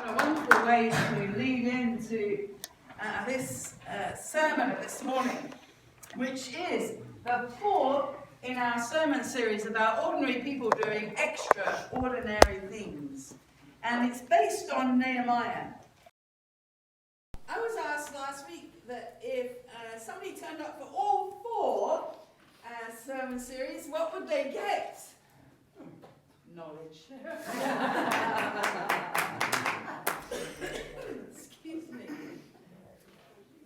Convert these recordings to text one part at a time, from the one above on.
a wonderful way to lead into this sermon of this morning, which is the fourth in our sermon series about ordinary people doing extraordinary things. And it's based on Nehemiah. I was asked last week that if somebody turned up for all four sermon series, what would they get? Knowledge. Excuse me.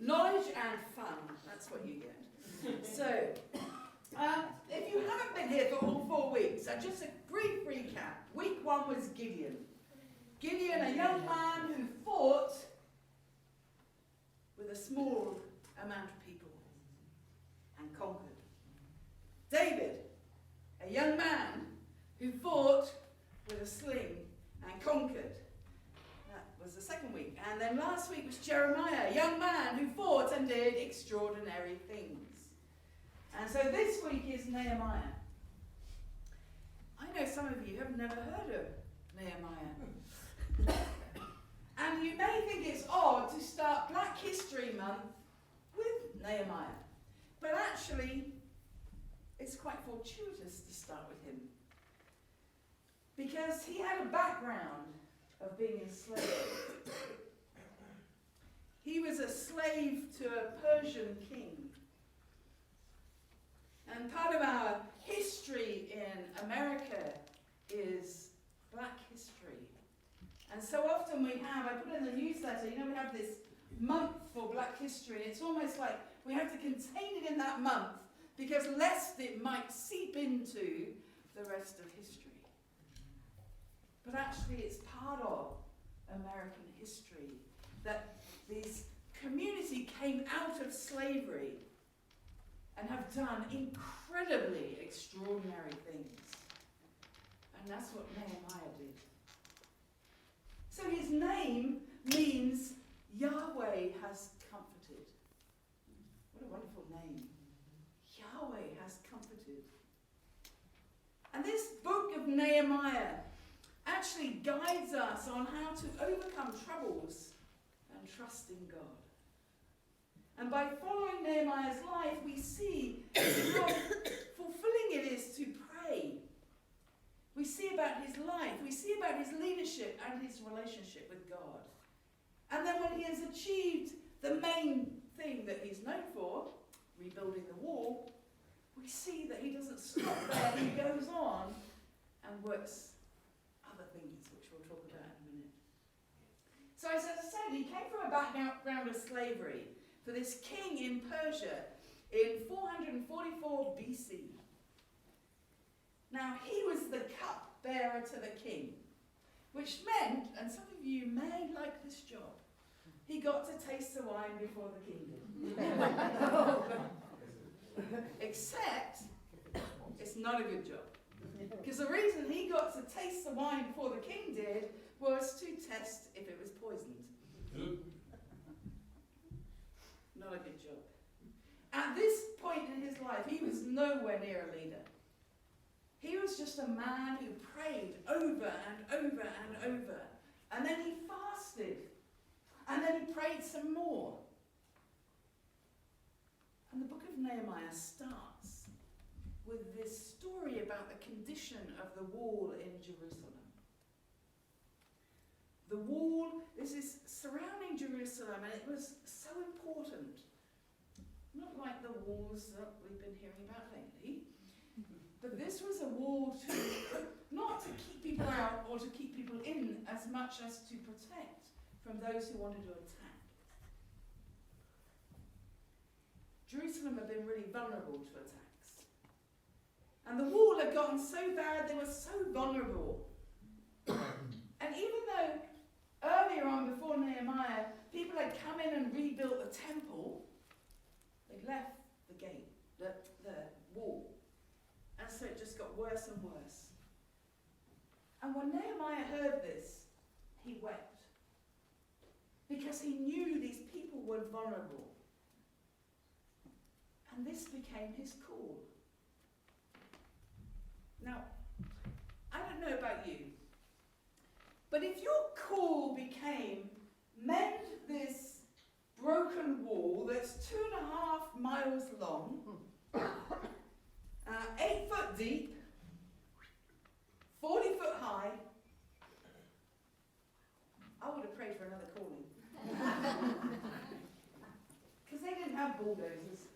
Knowledge and fun. That's what you get. So, if you haven't been here for all 4 weeks, just a brief recap. Week 1 was Gideon. Gideon, a young man who fought with a small amount of people and conquered. David, a young man who fought with a sling and conquered. That was the second week. And then last week was Jeremiah, a young man who fought and did extraordinary things. And so this week is Nehemiah. I know some of you have never heard of Nehemiah. And you may think it's odd to start Black History Month with Nehemiah. But actually, it's quite fortuitous to start with him. Because he had a background of being enslaved. He was a slave to a Persian king. And part of our history in America is Black history. And so often we have, I put in the newsletter, we have this month for Black history. It's almost like we have to contain it in that month because lest it might seep into the rest of history. But actually it's part of American history that this community came out of slavery and have done incredibly extraordinary things. And that's what Nehemiah did. So his name means Yahweh has comforted. What a wonderful name. Yahweh has comforted. And this book of Nehemiah actually guides us on how to overcome troubles and trust in God. And by following Nehemiah's life, we see how fulfilling it is to pray. We see about his life, we see about his leadership and his relationship with God. And then when he has achieved the main thing that he's known for, rebuilding the wall, we see that he doesn't stop there, he goes on and works other things, which we'll talk about in a minute. So as I said, he came from a background of slavery for this king in Persia in 444 BC. Now, he was the cup-bearer to the king, which meant, and some of you may like this job, he got to taste the wine before the king did. Except, it's not a good job. Because the reason he got to taste the wine before the king did was to test if it was poisoned. Not a good job. At this point in his life, he was nowhere near a leader. He was just a man who prayed over and over and over. And then he fasted. And then he prayed some more. And the book of Nehemiah starts with this story about the condition of the wall in Jerusalem. The wall, this is surrounding Jerusalem, and it was so important. Not like the walls that we've been hearing about lately. But this was a wall not to keep people out or to keep people in as much as to protect from those who wanted to attack. Jerusalem had been really vulnerable to attacks. And the wall had gotten so bad, they were so vulnerable. And even though earlier on, before Nehemiah, people had come in and rebuilt the temple, they left the gate, the wall. And so it just got worse and worse. And when Nehemiah heard this, he wept. Because he knew these people were vulnerable. And this became his call. Now, I don't know about you, But if your call became, mend this broken wall that's 2.5 miles long, 8 foot deep, 40 foot high, I would have prayed for another calling. Because they didn't have bulldozers.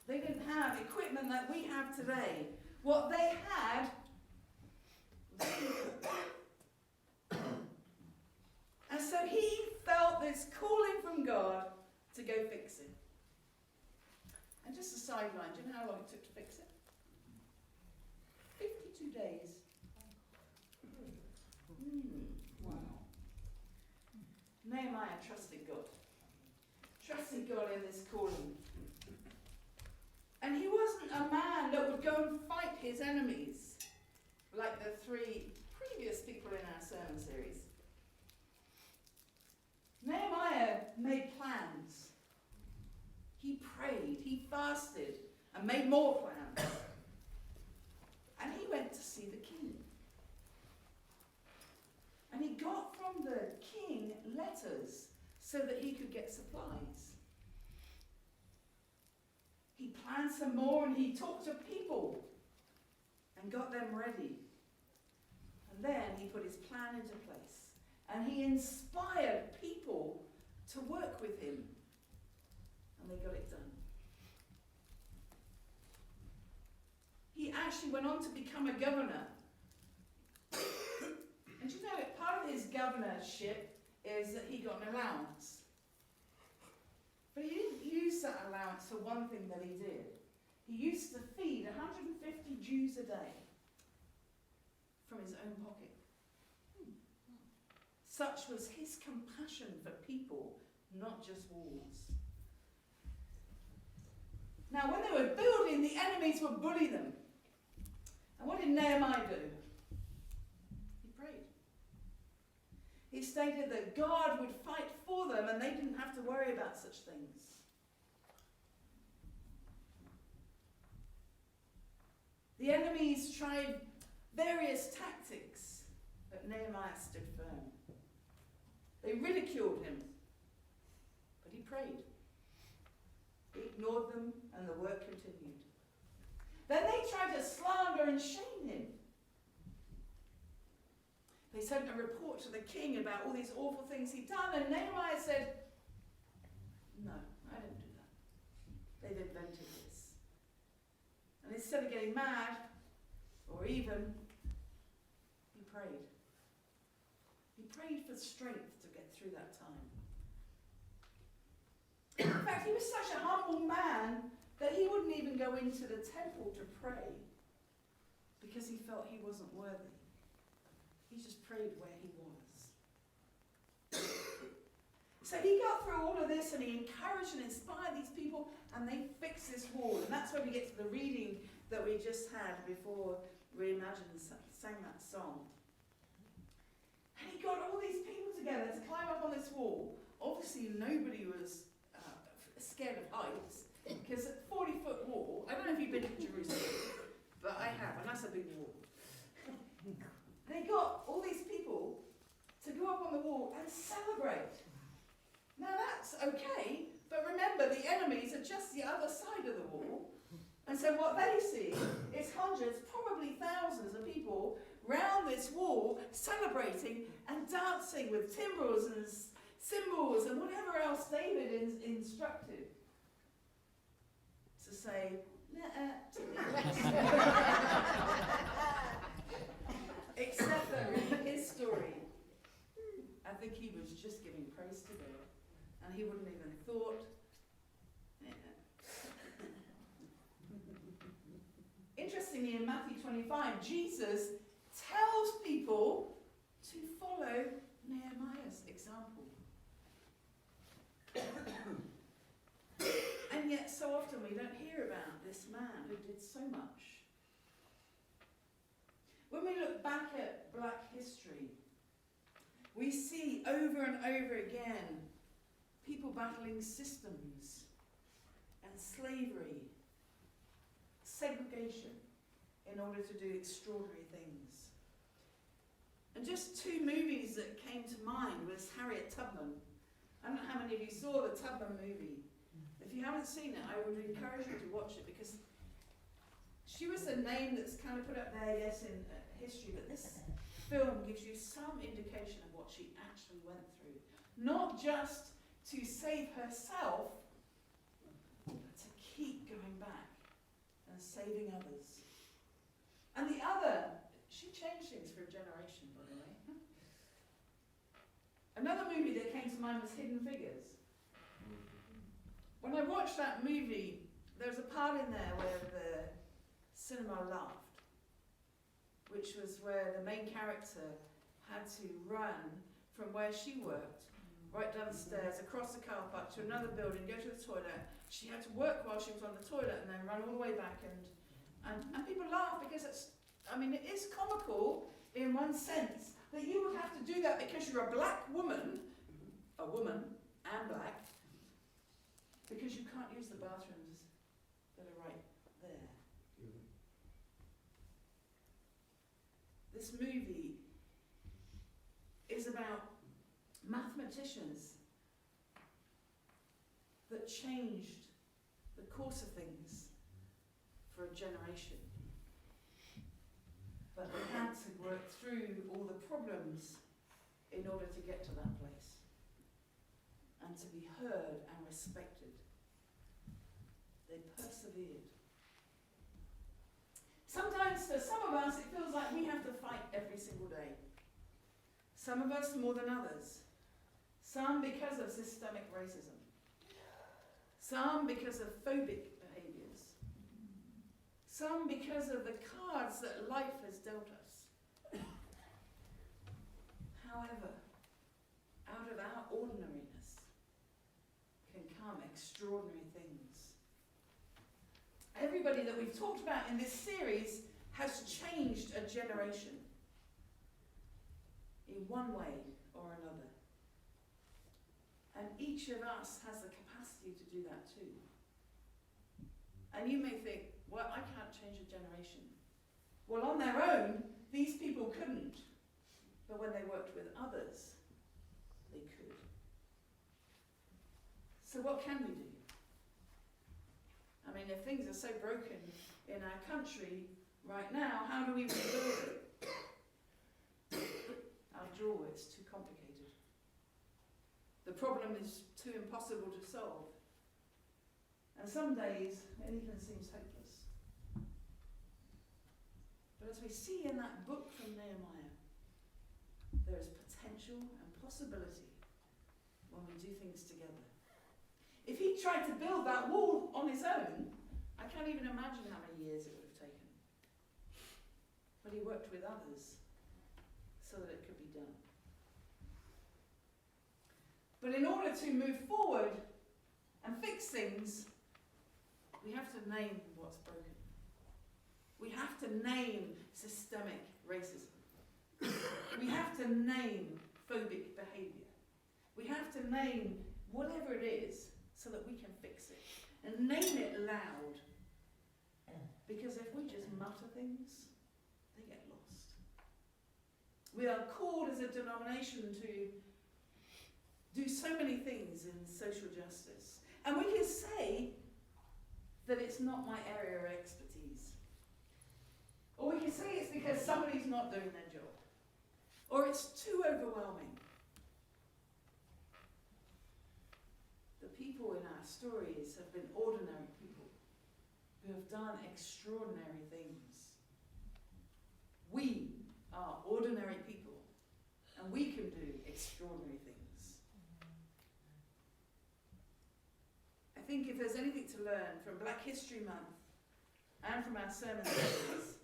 They didn't have equipment like we have today. What they had was people. And so he felt this calling from God to go fix it. And just a sideline, do you know how long it took to fix it? 52 days. Wow. Nehemiah trusted God. Trusted God in this calling. And he wasn't a man that would go and fight his enemies like the 3 previous people in our sermon series. Nehemiah made plans. He prayed, he fasted, and made more plans. And he went to see the king. And he got from the king letters so that he could get supplies. He planned some more and he talked to people and got them ready. And then he put his plan into place. And he inspired people to work with him. And they got it done. He actually went on to become a governor. And you know, part of his governorship is that he got an allowance. But he didn't use that allowance for one thing that he did. He used to feed 150 Jews a day from his own pocket. Such was his compassion for people, not just walls. Now, when they were building, the enemies would bully them. And what did Nehemiah do? He prayed. He stated that God would fight for them and they didn't have to worry about such things. The enemies tried various tactics, but Nehemiah stood firm. They ridiculed him, but he prayed. He ignored them, and the work continued. Then they tried to slander and shame him. They sent a report to the king about all these awful things he'd done, and Nehemiah said, "No, I didn't do that. They've invented this." And instead of getting mad, or even, he prayed. He prayed for strength to get through that time. In fact, he was such a humble man that he wouldn't even go into the temple to pray because he felt he wasn't worthy. He just prayed where he was. So he got through all of this and he encouraged and inspired these people and they fixed this wall. And that's where we get to the reading that we just had before Reimagine sang that song. And he got all these people together to climb up on this wall. Obviously nobody was scared of heights because a 40-foot wall, I don't know if you've been to Jerusalem, but I have, and that's a big wall. They got all these people to go up on the wall and celebrate. Now that's okay, but remember the enemies are just the other side of the wall. And so what they see is hundreds, probably thousands of people round this wall celebrating and dancing with timbrels and cymbals and whatever else David instructed. To say, except that reading his story, I think he was just giving praise to God. And he wouldn't even thought. Interestingly, in Matthew 25, Jesus tells people to follow Nehemiah's example. And yet, so often we don't hear about this man who did so much. When we look back at Black history, we see over and over again people battling systems and slavery, segregation, in order to do extraordinary things. And just two movies that came to mind was Harriet Tubman. I don't know how many of you saw the Tubman movie. If you haven't seen it, I would encourage you to watch it, because she was a name that's kind of put up there, yes, in history, but this film gives you some indication of what she actually went through. Not just to save herself, but to keep going back and saving others. And the other, she changed things for a generation, by the way. Another movie that came to mind was Hidden Figures. When I watched that movie, there's a part in there where the cinema laughed, which was where the main character had to run from where she worked, right down the stairs, across the car park to another building, go to the toilet. She had to work while she was on the toilet and then run all the way back, and people laugh because it is comical in one sense that you would have to do that because you're a black woman, and black, because you can't use the bathrooms that are right there. This movie is about mathematicians that changed the course of things for a generation. But they had to work through all the problems in order to get to that place and to be heard and respected. They persevered. Sometimes for some of us it feels like we have to fight every single day. Some of us more than others. Some because of systemic racism. Some because of phobic behaviours. Some because of the cards that life has dealt us. However, out of our ordinariness can come extraordinary things. Everybody that we've talked about in this series has changed a generation in one way or another. And each of us has the capacity to do that too. And you may think, well, I can't change a generation. Well, on their own, these people couldn't. But when they worked with others, they could. So what can we do? I mean, if things are so broken in our country right now, how do we rebuild it? After all, it's too complicated. The problem is too impossible to solve. And some days, anything seems hopeless. But as we see in that book from Nehemiah, there is potential and possibility when we do things together. If he tried to build that wall on his own, I can't even imagine how many years it would have taken. But he worked with others so that it could be done. But in order to move forward and fix things, we have to name what's broken. We have to name systemic racism. We have to name phobic behaviour. We have to name whatever it is so that we can fix it. And name it loud. Because if we just mutter things, they get lost. We are called as a denomination to do so many things in social justice. And we can say that it's not my area of expertise. Or we can say it's because somebody's not doing their job. Or it's too overwhelming. The people in our stories have been ordinary people who have done extraordinary things. We are ordinary people, and we can do extraordinary things. I think if there's anything to learn from Black History Month and from our sermon series,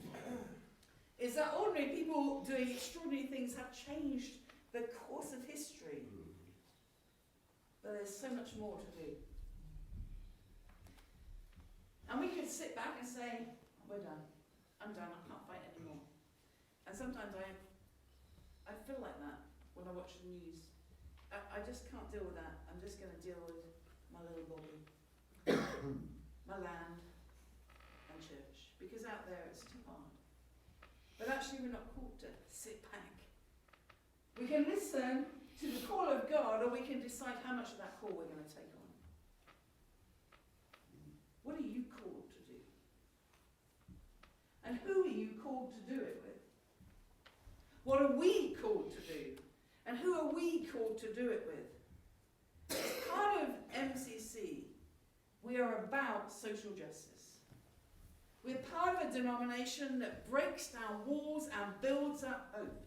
is that ordinary people doing extraordinary things have changed the course of history. But there's so much more to do. And we could sit back and say, we're done. I'm done, I can't fight anymore. And sometimes I feel like that when I watch the news. I just can't deal with that. I'm just going to deal with my little body, my land, and church. Because out there it's too hard. But actually we're not called to sit back We can listen to the call of God, or we can decide how much of that call we're going to take on. What are you called to do? And who are you called to do it with? What are we called to do? And who are we called to do it with? As part of MCC, we are about social justice. We're part of a denomination that breaks down walls and builds up hope.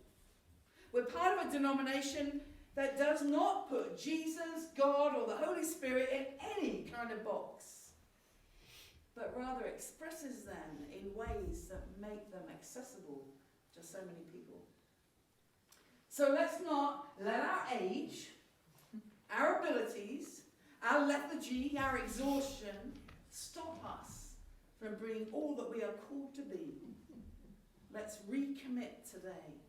We're part of a denomination that does not put Jesus, God, or the Holy Spirit in any kind of box, but rather expresses them in ways that make them accessible to so many people. So let's not let our age, our abilities, our lethargy, our exhaustion stop us from being all that we are called to be. Let's recommit today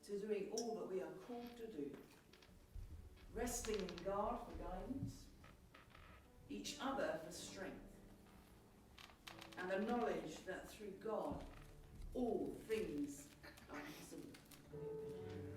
to doing all that we are called to do. Resting in God for guidance, each other for strength, and the knowledge that through God all things are possible.